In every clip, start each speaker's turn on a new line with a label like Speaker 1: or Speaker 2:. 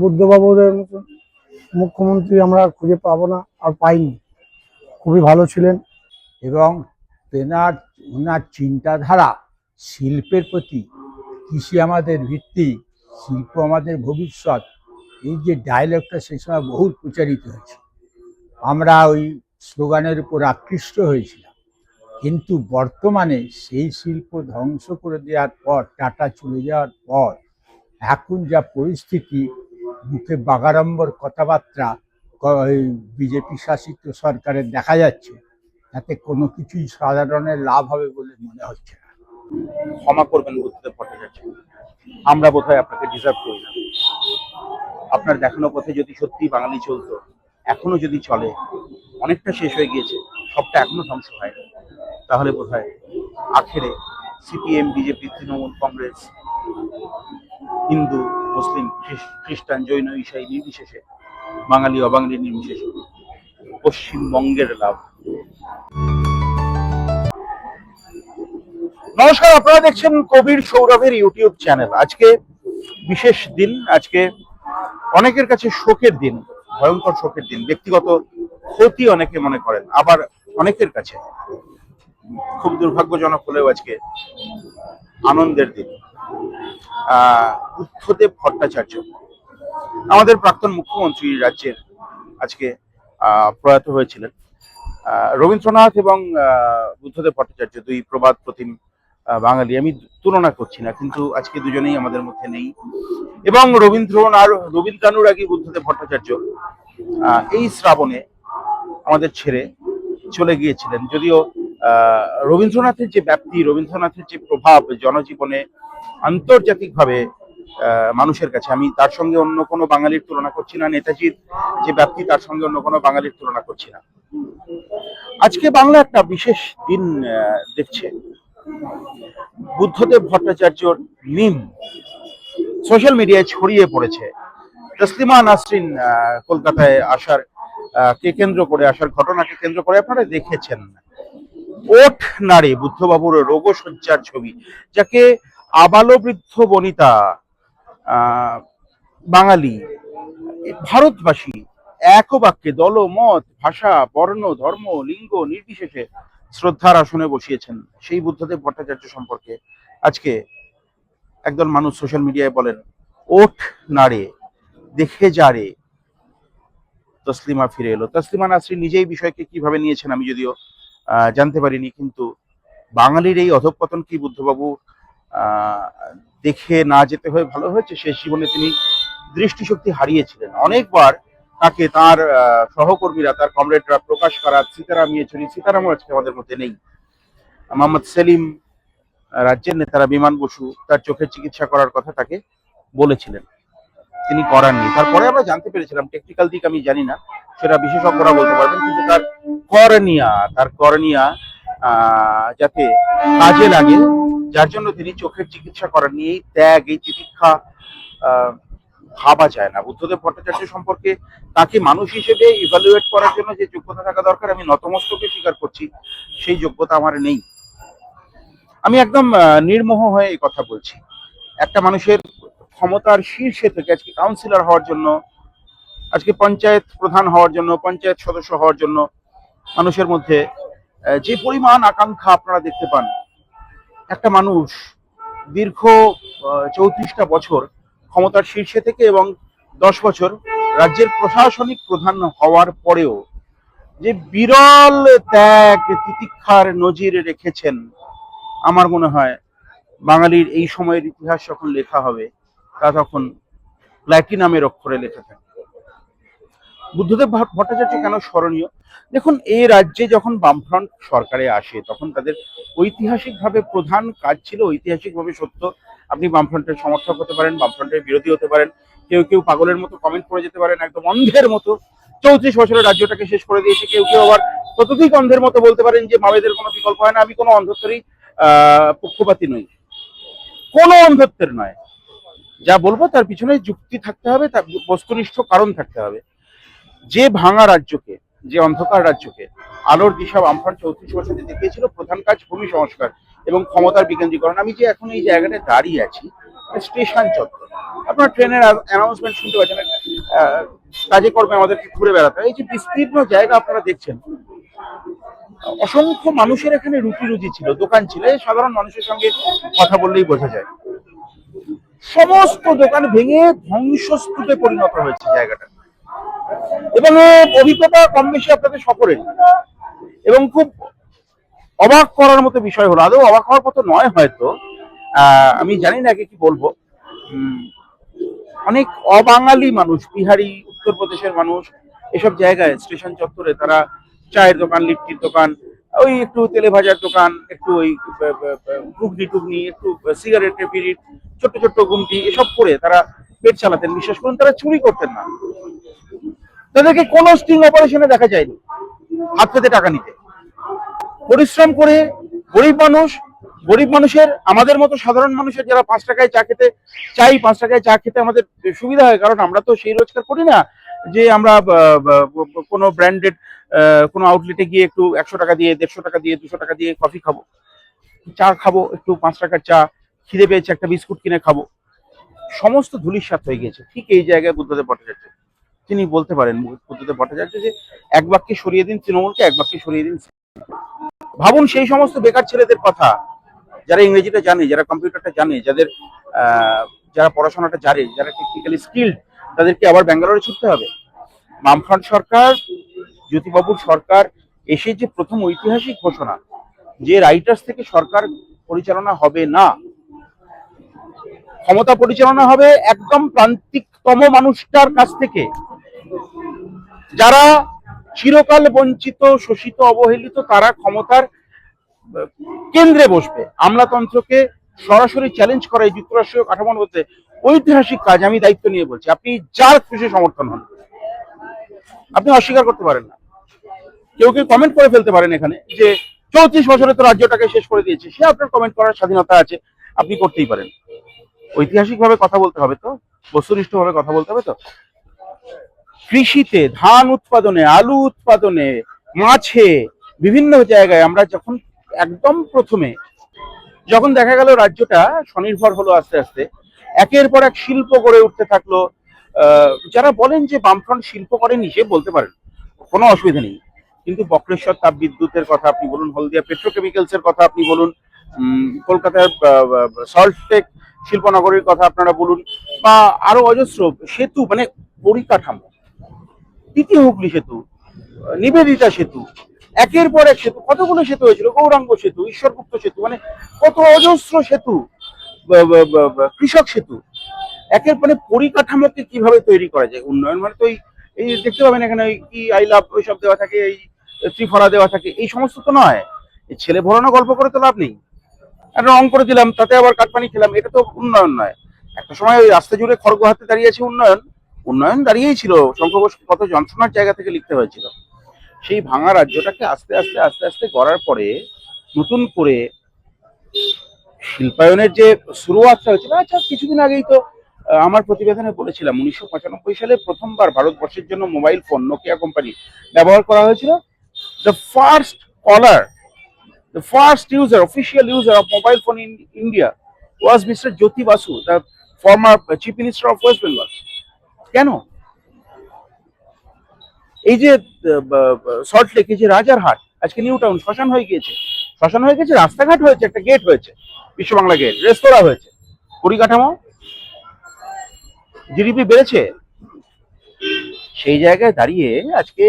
Speaker 1: বুদ্ধবাবুদের মতন মুখ্যমন্ত্রী আমরা খুঁজে পাবো না, আর পাইনি। খুবই ভালো ছিলেন
Speaker 2: এবং ওনার চিন্তাধারা শিল্পের প্রতি, কৃষি আমাদের ভিত্তি, শিল্প আমাদের ভবিষ্যৎ, এই যে ডায়লগটা সেই সময় বহু প্রচারিত হয়েছে। আমরা ওই স্লোগানের উপর আকৃষ্ট হয়েছিলাম। কিন্তু বর্তমানে সেই শিল্প ধ্বংস করে দেওয়ার পর, টাটা চলে যাওয়ার পর এখন যা পরিস্থিতি, মুখে বাগাড়ম্বর কথাবার্তা বিজেপি শাসিত সরকারের দেখা যাচ্ছে, তাতে কোনো কিছুই সাধারণের লাভ হবে বলে মনে হচ্ছে না।
Speaker 3: ক্ষমা করবেন বুদ্ধদেব ভট্টাচার্য, আমরা বোধহয় আপনাকে ডিজার্ভ করি না। আপনার দেখানো পথে যদি সত্যি বাঙালি চলতো, এখনো যদি চলে, অনেকটা শেষ হয়ে গিয়েছে, সবটা এখনো ধ্বংস হয়নি, তাহলে বোধহয় আখেরে সিপিএম, বিজেপি, তৃণমূল কংগ্রেস, হিন্দু, মুসলিম, খ্রিস্টান, জৈন, ঈসাই নির্বিশেষে, বাঙালি অবাঙালি নির্বিশেষে পশ্চিমবঙ্গের লাভ। নমস্কার, আপনারা দেখছেন কবির সৌরভের ইউটিউব চ্যানেল। আজকে বিশেষ দিন, আজকে অনেকের কাছে শোকের দিন, ভয়ঙ্কর শোকের দিন। ব্যক্তিগত ক্ষতি অনেকে মনে করেন, আবার অনেকের কাছে খুব দুর্ভাগ্যজনক হলেও আজকে আনন্দের দিন। বুদ্ধদেব ভট্টাচার্য, আমাদের প্রাক্তন মুখ্যমন্ত্রী রাজ্যের, আজকে প্রয়াত হয়েছিলেন। রবীন্দ্রনাথ এবং বুদ্ধদেব ভট্টাচার্য দুই প্রবাদ প্রতিম বাঙালি, আমি তুলনা করছি না, কিন্তু আজকে দুজনেই আমাদের মধ্যে নেই। এবং রবীন্দ্রানুরাগী বুদ্ধদেব ভট্টাচার্য এই শ্রাবণে আমাদের ছেড়ে চলে গিয়েছিলেন। যদিও রবীন্দ্রনাথের যে ব্যাপ্তি, রবীন্দ্রনাথের যে প্রভাব জনজীবনে আন্তর্জাতিকভাবে মানুষের কাছে, আমি তার সঙ্গে অন্য কোনো বাঙালির তুলনা করছি না। নেতাজির যে ব্যাপ্তি, তার সঙ্গে অন্য কোনো বাঙালির তুলনা করছি না। আজকে বাংলা একটা বিশেষ দিন দেখছে। বুদ্ধদেব ভট্টাচার্যর মিম সোশ্যাল মিডিয়ায় ছড়িয়ে পড়েছে। তসলিমা নাসরিন কলকাতায় আসার কে কেন্দ্র করে, আসার ঘটনাকে কেন্দ্র করে আপনারা দেখেছেন। ওঠ নাড়ে বুদ্ধবাবুর রোগশয্যার ছবি, যাকে আবালবৃদ্ধ বনিতা বাঙালি ভারতবাসী এক বাক্যে দল, মত, ভাষা, বর্ণ, ধর্ম, লিঙ্গ নির্বিশেষে শ্রদ্ধার আসনে বসিয়েছেন। সেই বুদ্ধদেব ভট্টাচার্য সম্পর্কে আজকে একদল মানুষ সোশ্যাল মিডিয়ায় বলেন, ওঠ নাড়ে, দেখে যা রে, তসলিমা ফিরে এলো। তসলিমা নাসরিন নিজেই বিষয়কে কিভাবে নিয়েছেন আমি যদিও জানতে পারিনি, কিন্তু বাঙালির এই অধঃপতন কি বুদ্ধবাবু দেখে না যেতে হয়ে ভালো হয়েছে? শেষ জীবনে তিনি দৃষ্টিশক্তি হারিয়েছিলেন। অনেকবার তাকে তার সহকর্মীরা, তার কমরেডরা প্রকাশ করা, সীতারাম ইয়েচুরি, সীতারামও আজকে আমাদের মধ্যে নেই, মোহাম্মদ সেলিম, রাজ্যের নেতারা, বিমান বসু তার চোখের চিকিৎসা করার কথা তাকে বলেছিলেন, তিনি করাননি। তারপরে আমরা জানতে পেরেছিলাম, টেকনিক্যাল দিক আমি জানি না, সেটা বিশেষজ্ঞরা বলতে পারবেন, কিন্তু তার করনিয়া যাতে কাজে লাগে, যার জন্য তিনি চোখের চিকিৎসা করাননি। এই ত্যাগ, এই তিতিক্ষা ভাবা যায় না। বুদ্ধদেব ভট্টাচার্য সম্পর্কে তাকে মানুষ হিসেবে ইভালুয়েট করার জন্য যে যোগ্যতা থাকা দরকার, আমি নতমস্তকে স্বীকার করছি, সেই যোগ্যতা আমার নেই। আমি একদম নির্মোহ হয়ে এই কথা বলছি। একটা মানুষের ক্ষমতার শীর্ষে থেকে আজকে কাউন্সিলর হওয়ার জন্য, আজকে পঞ্চায়েত প্রধান হওয়ার জন্য, পঞ্চায়েত সদস্য হওয়ার জন্য মানুষের মধ্যে যে পরিমাণ আকাঙ্ক্ষা আপনারা দেখতে পান। একটা মানুষ দীর্ঘ 34টা বছর ক্ষমতার শীর্ষে থেকে এবং 10 বছর রাজ্যের প্রশাসনিক প্রধান হওয়ার পরেও যে বিরল ত্যাগ, তিতিক্ষার নজির রেখেছেন, আমার মনে হয় বাঙালির এই সময়ের ইতিহাস যখন লেখা হবে, তা তখন প্ল্যাটিনামের অক্ষরে লেখা থাকবে। বুদ্ধদেব ভট্টাচার্য কেন স্মরণীয়? দেখুন, এই রাজ্যে যখন বামফ্রন্ট সরকারে আসে, তখন তাদের ঐতিহাসিকভাবে প্রধান কাজ ছিল, ঐতিহাসিকভাবে সত্য, আপনি বামফ্রন্টের সমর্থক হতে পারেন, বামফ্রন্টের বিরোধী হতে পারেন, কেউ কেউ পাগলের মতো কমেন্ট করে যেতে পারেন, একদম অন্ধের মতো 34 বছরের রাজ্যটাকে শেষ করে দিয়েছে। কেউ কেউ আবার ততোধিক অন্ধের মতো বলতে পারেন যে মাবেদের কোনো বিকল্প হয় না। আমি কোনো অন্ধত্বেরই পক্ষপাতী নই, কোনো অন্ধত্বের নয়। যা বলবো তার পিছনে যুক্তি থাকতে হবে, তার বস্তুনিষ্ঠ কারণ থাকতে হবে। যে ভাঙা রাজ্যকে, যে অন্ধকার রাজ্যকে আলোর দিশা বামফ্রন্ট 34 বছরে দেখিয়েছিল, প্রধান কাজ ভূমি সংস্কার এবং ক্ষমতার বিকেন্দ্রীকরণ। আমি যে এখন এই জায়গাটায় দাঁড়িয়ে আছি, স্টেশন চত্বর, আপনার ট্রেনের অ্যানাউন্সমেন্ট শুনতে পাচ্ছেন, কাজে কর্মে আমাদেরকে ঘুরে বেড়াতে হয়। এই যে বিস্তীর্ণ জায়গা আপনারা দেখছেন, অসংখ্য মানুষের এখানে রুটি রুজি ছিল, দোকান ছিল, এই সাধারণ মানুষের সঙ্গে কথা বললেই বোঝা যায়। সমস্ত দোকান ভেঙে ধ্বংসস্তূপে পরিণত হয়েছে জায়গাটা, এবং অভিজ্ঞতা কম বেশি আপনাদের সকলের। এবং খুব অবাক করার মতো বিষয় হলো, আদৌ অবাক হওয়ার মতো নয় হয়তো, আমি জানি না কি বলবো, অনেক অবাঙালি মানুষ, বিহারি, উত্তরপ্রদেশের মানুষ এসব জায়গায় স্টেশন চত্বরে তারা চায়ের দোকান, লিট্টির দোকান, ওই একটু তেলে ভাজার দোকান, একটু ওই ঘুগনি টুগনি, একটু সিগারেটের বিড়ির ছোট্ট ছোট্ট গুমটি, এসব করে তারা পেট চালাতেন। বিশ্বাস করুন, তারা চুরি করতেন না, তাদেরকে কোনো স্টিং অপারেশনে দেখা যায়নি হাত পেতে টাকা নিতে। পরিশ্রম করে গরিব মানুষের, আমাদের মতো সাধারণ মানুষের যারা 5 টাকায় চা খেতে চাই, 5 টাকায় চা খেতে আমাদের সুবিধা হয়, কারণ আমরা তো সেই রোজগার করি না যে আমরা কোনো ব্র্যান্ডেড কোনো আউটলেটে গিয়ে একটু 100 টাকা দিয়ে, 150 টাকা দিয়ে, 200 টাকা দিয়ে কফি খাবো, চা খাবো, একটু 5 টাকার চা, খিদে পেয়েছে একটা বিস্কুট কিনে খাবো। সমস্ত ধূলিসাৎ হয়ে গেছে। ঠিক এই জায়গায় বুদ্ধদেব ভট্টাচার্য তিনি বলতে পারেন, বুদ্ধদেব ভট্টাচার্য, যে এক বাক্যে সরিয়ে দিন তৃণমূলকে, এক বাক্যে সরিয়ে দিন। ভাবুন সেই সমস্ত বেকার ছেলেদের কথা, যারা ইংরেজিটা জানে, যারা কম্পিউটারটা জানে, যারা পড়াশোনাটা জানে, যারা টেকনিক্যালি স্কিল্ড, তাদেরকে আবার ব্যাঙ্গালোরে ছুটতে হবে। বামফ্রন্ট সরকার, জ্যোতিবাবুর সরকার এসে যে প্রথম ঐতিহাসিক ঘোষণা যে রাইটার্স থেকে সরকার পরিচালনা হবে না, ক্ষমতা পরিচালনা হবে একদম প্রান্তিকতম মানুষটার কাছ থেকে, যারা চিরকাল বঞ্চিত, শোষিত, অবহেলিত, তারা ক্ষমতার কেন্দ্রে বসবে। আমলাতন্ত্রকে সরাসরি চ্যালেঞ্জ করা এই যুক্তরাষ্ট্রীয় কাঠামোর মধ্যে ঐতিহাসিক কাজ। আমি দায়িত্ব নিয়ে বলছি, আপনি যার খুশি সমর্থন হন, আপনি অস্বীকার করতে পারেন না। কেউ কমেন্ট করে ফেলতে পারেন এখানে যে 34 বছরে তো রাজ্যটাকে শেষ করে দিয়েছে, সে আপনার কমেন্ট করার স্বাধীনতা আছে, আপনি করতেই পারেন। ঐতিহাসিক ভাবে কথা বলতে হবে তো, বস্তুনিষ্ঠ ভাবে কথা বলতে হবে তো। কৃষিতে, ধান উৎপাদনে, আলু উৎপাদনে, মাছে, বিভিন্ন জায়গায় আমরা যখন একদম প্রথমে যখন দেখা গেল রাজ্যটা স্বনির্ভর হলো, আস্তে আস্তে একের পর এক শিল্প গড়ে উঠতে থাকলো। যারা বলেন যে বামফ্রন্ট শিল্প করেনি, সে বলতে পারেন, কোনো অসুবিধা নেই। কিন্তু বক্রেশ্বর তাপ বিদ্যুতের কথা আপনি বলুন, হলদিয়া পেট্রোকেমিক্যালস এর কথা আপনি বলুন, কলকাতার সল্টটেক শিল্পনগরীর কথা আপনারা বলুন, বা আরো অজস্র সেতু, মানে পরিকাঠামো, তৃতীয় হুগলি সেতু, নিবেদিতা সেতু, একের পর এক সেতু, কতগুলো সেতু হয়েছিল, গৌরাঙ্গ সেতু, ঈশ্বরগুপ্ত সেতু, মানে কত অজস্র সেতু, কৃষক সেতু, একের মানে পরিকাঠামোকে কিভাবে তৈরি করা যায়। উন্নয়ন মানে তো এই দেখতে পাবেন এখানে কি আই লাভ ওইসব দেওয়া থাকে, এই ত্রিফলা দেওয়া থাকে, এই সমস্ত তো নয়। এই ছেলে ভরানো গল্প করে তো লাভ নেই। একটা রং করে দিলাম, তাতে আবার কাটপানি খেলাম, এটা তো উন্নয়ন নয়। একটা সময় ওই রাস্তা জুড়ে খড়গ হাতে দাঁড়িয়েছে উন্নয়ন দাঁড়িয়েই ছিল, শঙ্খ ঘোষ কত যন্ত্রণার জায়গা থেকে লিখতে হয়েছিল। সেই ভাঙা রাজ্যটাকে আস্তে আস্তে আস্তে আস্তে গড়ার পরে নতুন করে শিল্পায়নের যে শুরুয়াতটা হয়েছিল, আচ্ছা কিছুদিন আগেই তো আমার প্রতিবেদনে বলেছিলাম 1995 সালে প্রথমবার ভারতবর্ষের জন্য মোবাইল ফোন নোকিয়া কোম্পানি ব্যবহার করা হয়েছিল। The first caller, the first user, official user of mobile phone in India was Mr. Jyoti Basu, the former Chief Minister of West Bengal. কেন? এই যে সল্ট লেক, এই যে রাজারহাট, আজকে নিউ টাউন শ্মশান হয়ে গিয়েছে, রাস্তাঘাট হয়েছে, একটা গেট হয়েছে, বিশ্ব বাংলা গেট, রেস্তোরাঁ হয়েছে, পরিকাঠামো, জিডিপি বেড়েছে। সেই জায়গায় দাঁড়িয়ে আজকে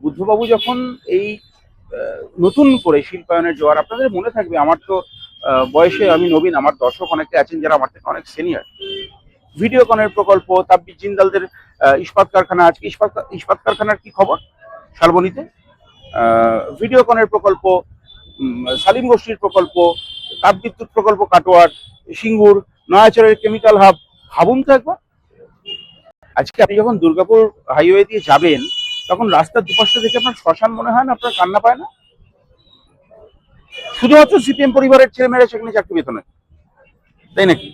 Speaker 3: বুদ্ধবাবু যখন এই নতুন করে শিল্পায়নের জোয়ার, আপনাদের মনে থাকবে, আমার তো বয়সে আমি নবীন, আমার দর্শক অনেকে আছেন যারা আমার থেকে অনেক সিনিয়র। ভিডিওকনের প্রকল্প, তাব্বির জিন্দালদের ইস্পাত কারখানা, আজকে ইস্পাত কারখানার কি খবর শালবনীতে, ভিডিওকনের প্রকল্প, সালিম গোষ্ঠীর প্রকল্প, তাপবিদ্যুৎ প্রকল্প কাটোয়ার, সিঙ্গুর, নয়াচরের কেমিক্যাল হাব, ভাবুন তো একবার। আজকে আপনি যখন দুর্গাপুর হাইওয়ে দিয়ে যাবেন, তখন রাস্তার দুপাশটা দেখে আপনার শ্মশান মনে হয় না, আপনার কান্না পায় না? শুধুমাত্র সিপিএম পরিবারের ছেলেমেয়েরা সেখানে চাকরি পেত না, তাই নাকি?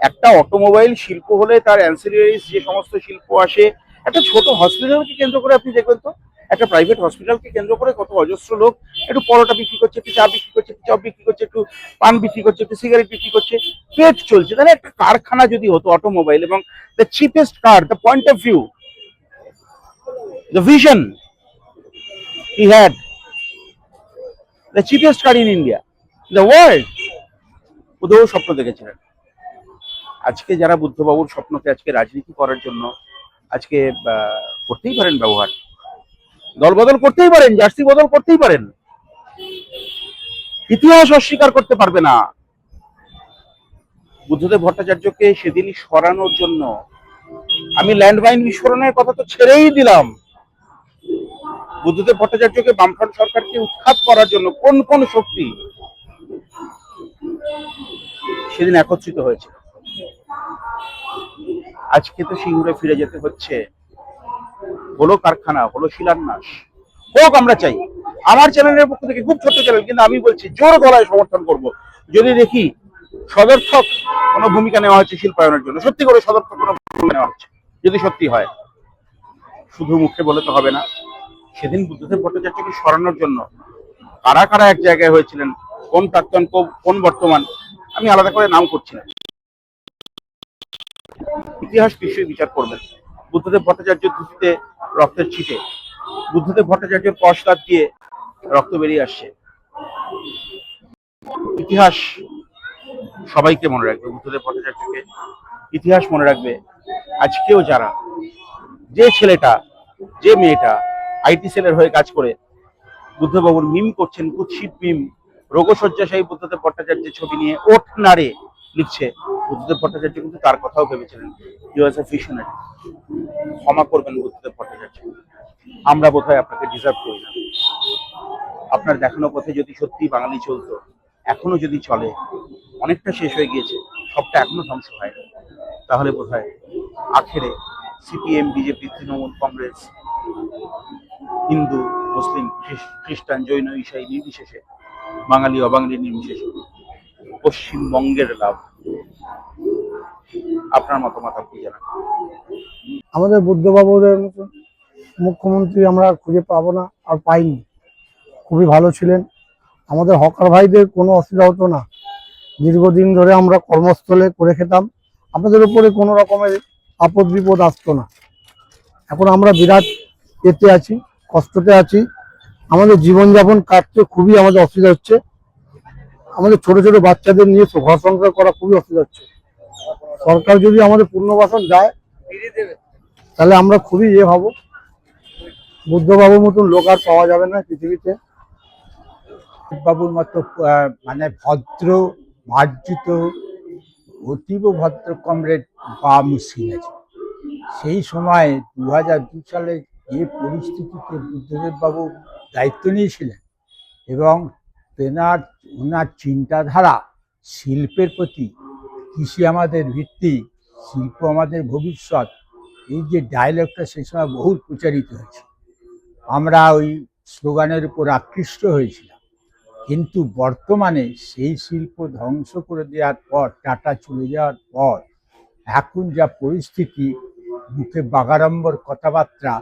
Speaker 3: একটা অটোমোবাইল শিল্প হলে তার অ্যান্সিলারিজ যে সমস্ত শিল্প আসে, একটা ছোট হসপিটালকে কেন্দ্র করে আপনি দেখবেন তো, একটা প্রাইভেট হসপিটালকে কেন্দ্র করে কত অজস্র লোক একটু পরোটা বিক্রি করছে, একটু চা বিক্রি করছে, একটু চপ বিক্রি করছে, একটু পান বিক্রি করছে, একটু সিগারেট বিক্রি করছে, পেট চলছে। তাহলে একটা কারখানা যদি হতো অটোমোবাইল, এবং the cheapest car, the point of view, the vision he had, the cheapest car in India, the world, বুদ্ধবাবু স্বপ্ন দেখেছিলেন। আজকে যারা বুদ্ধবাবুর স্বপ্নকে আজকে রাজনীতি করার জন্য আজকে করতেই পারেন ব্যবহার, দল বদল করতেই পারেন, জার্সি বদল করতেই পারেন, ইতিহাস অস্বীকার করতে পারবে না। বুদ্ধদেব ভট্টাচার্যকে সেদিনই সরানোর জন্য আমি ল্যান্ডমাইন বিস্ফোরণের কথা তো ছেড়েই দিলাম, বুদ্ধদেব ভট্টাচার্যকে বামফ্রন্ট সরকারকে উৎখাত করার জন্য কোন কোন শক্তি সেদিন একত্রিত হয়েছে। আজকে তো সিঙ্গুরে ফিরে যেতে হচ্ছে, হলো কারখানা, হলো শিলান্যাস, হোক আমরা চাই। আমার চ্যানেলের পক্ষ থেকে, খুব ছোট চ্যানেল কিন্তু আমি বলছি, জোর গলায় সমর্থন করব যদি দেখি সদর্থক কোনো ভূমিকা নেওয়া হচ্ছে শিল্পায়নের জন্য, সত্যি করে সদর্থক কোনো ভূমিকা নেওয়া হচ্ছে, যদি সত্যি হয়। শুধু মুখে বলে তো হবে না। সেদিন বুদ্ধদেব ভট্টাচার্যকে সরানোর জন্য কারা কারা এক জায়গায় হয়েছিলেন, কোন প্রাক্তন কোন বর্তমান, আমি আলাদা করে নাম করছি না, ইতিহাস নিশ্চয়ই বিচার করবেন। বুদ্ধদেব ভট্টাচার্যের ধুতিতে রক্তের ছিটে, বুদ্ধদেব ভট্টাচার্যের পশ্চাৎ দিয়ে রক্ত বেরিয়ে আসছে। ইতিহাস সবাইকে মনে রাখবে, বুদ্ধদেব ভট্টাচার্যকে ইতিহাস মনে রাখবে। আজকেও যারা, যে ছেলেটা যে মেয়েটা আইটি সেলের হয়ে কাজ করে বুদ্ধবাবুর মিম করছেন, কুৎসিত মিম, রোগশয্যাশায়ী বুদ্ধদেব ভট্টাচার্যের ছবি নিয়ে ওঠ নাড়ে লিখছে, বুদ্ধদেব ভট্টাচার্য কিন্তু তার কথাও ভেবেছিলেন। হি ওয়াজ এ ভিশনারি। ক্ষমা করবেন বুদ্ধদেব ভট্টাচার্য, আমরা বোধহয় আপনাকে ডিজার্ভ করি না। আপনার দেখানো পথে যদি সত্যি বাঙালি চলতো, এখনো যদি চলে, অনেকটা শেষ হয়ে গিয়েছে, সবটা এখনো ধ্বংস হয়নি, তাহলে বোধহয় আখেরে সিপিএম, বিজেপি, তৃণমূল, কংগ্রেস, হিন্দু, মুসলিম, খ্রিস্টান, জৈন, ঈসাই নির্বিশেষে, বাঙালি অবাঙালি নির্বিশেষে পশ্চিমবঙ্গের লাভ। আপনার মতামত আপনি জানান।
Speaker 1: আমাদের বুদ্ধবাবুদের মতো মুখ্যমন্ত্রী আমরা খুঁজে পাবো না, আর পাইনি। খুবই ভালো ছিলেন, আমাদের হকার ভাইদের কোনো অসুবিধা হতো না, দীর্ঘদিন ধরে আমরা কর্মস্থলে করে খেতাম, আমাদের উপরে কোনো রকমের আপদ বিপদ আসতো না। এখন আমরা বিরাট এতে আছি, কষ্টতে আছি, আমাদের জীবনযাপন কাটতে খুবই আমাদের অসুবিধা হচ্ছে, আমাদের ছোট ছোট বাচ্চাদের নিয়ে ঘর সংসার করা খুবই অসুবিধা হচ্ছে। সরকার যদি আমাদের পুনর্বাসন দেয় তাহলে আমরা খুবই হব। বুদ্ধবাবুর মতন লোক আর পাওয়া যাবে না পৃথিবীতে।
Speaker 2: বাবুর মতো মানে ভদ্র, মার্জিত, অতীব ভদ্র কমরেড পাওয়া মুশকিল আছে। সেই সময় 2002 সালে যে পরিস্থিতিতে বুদ্ধদেব বাবু দায়িত্ব নিয়েছিলেন, এবং ওনার চিন্তাধারা শিল্পের প্রতি, কৃষি আমাদের ভিত্তি, শিল্প আমাদের ভবিষ্যৎ, এই যে ডায়লগটা সেই সময় বহুল প্রচারিত হয়েছে, আমরা ওই স্লোগানের উপর আকৃষ্ট হয়েছিলাম। কিন্তু বর্তমানে সেই শিল্প ধ্বংস করে দেওয়ার পর, টাটা চলে যাওয়ার পর, এখন যা পরিস্থিতি, মুখে বাগাড়ম্বর কথাবার্তা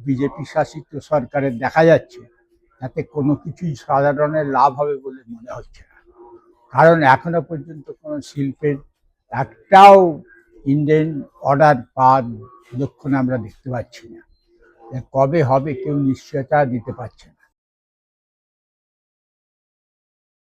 Speaker 2: বিজেপি শাসিত সরকারের দেখা যাচ্ছে, তাতে কোনো কিছুই সাধারণের লাভ হবে বলে মনে হচ্ছে না। কারণ এখনো পর্যন্ত কোনো শিল্পের একটাও ইন্ডিয়ান অর্ডার পাওয়ার লক্ষণ আমরা দেখতে পাচ্ছি না। কবে হবে কেউ নিশ্চয়তা দিতে পারছে না।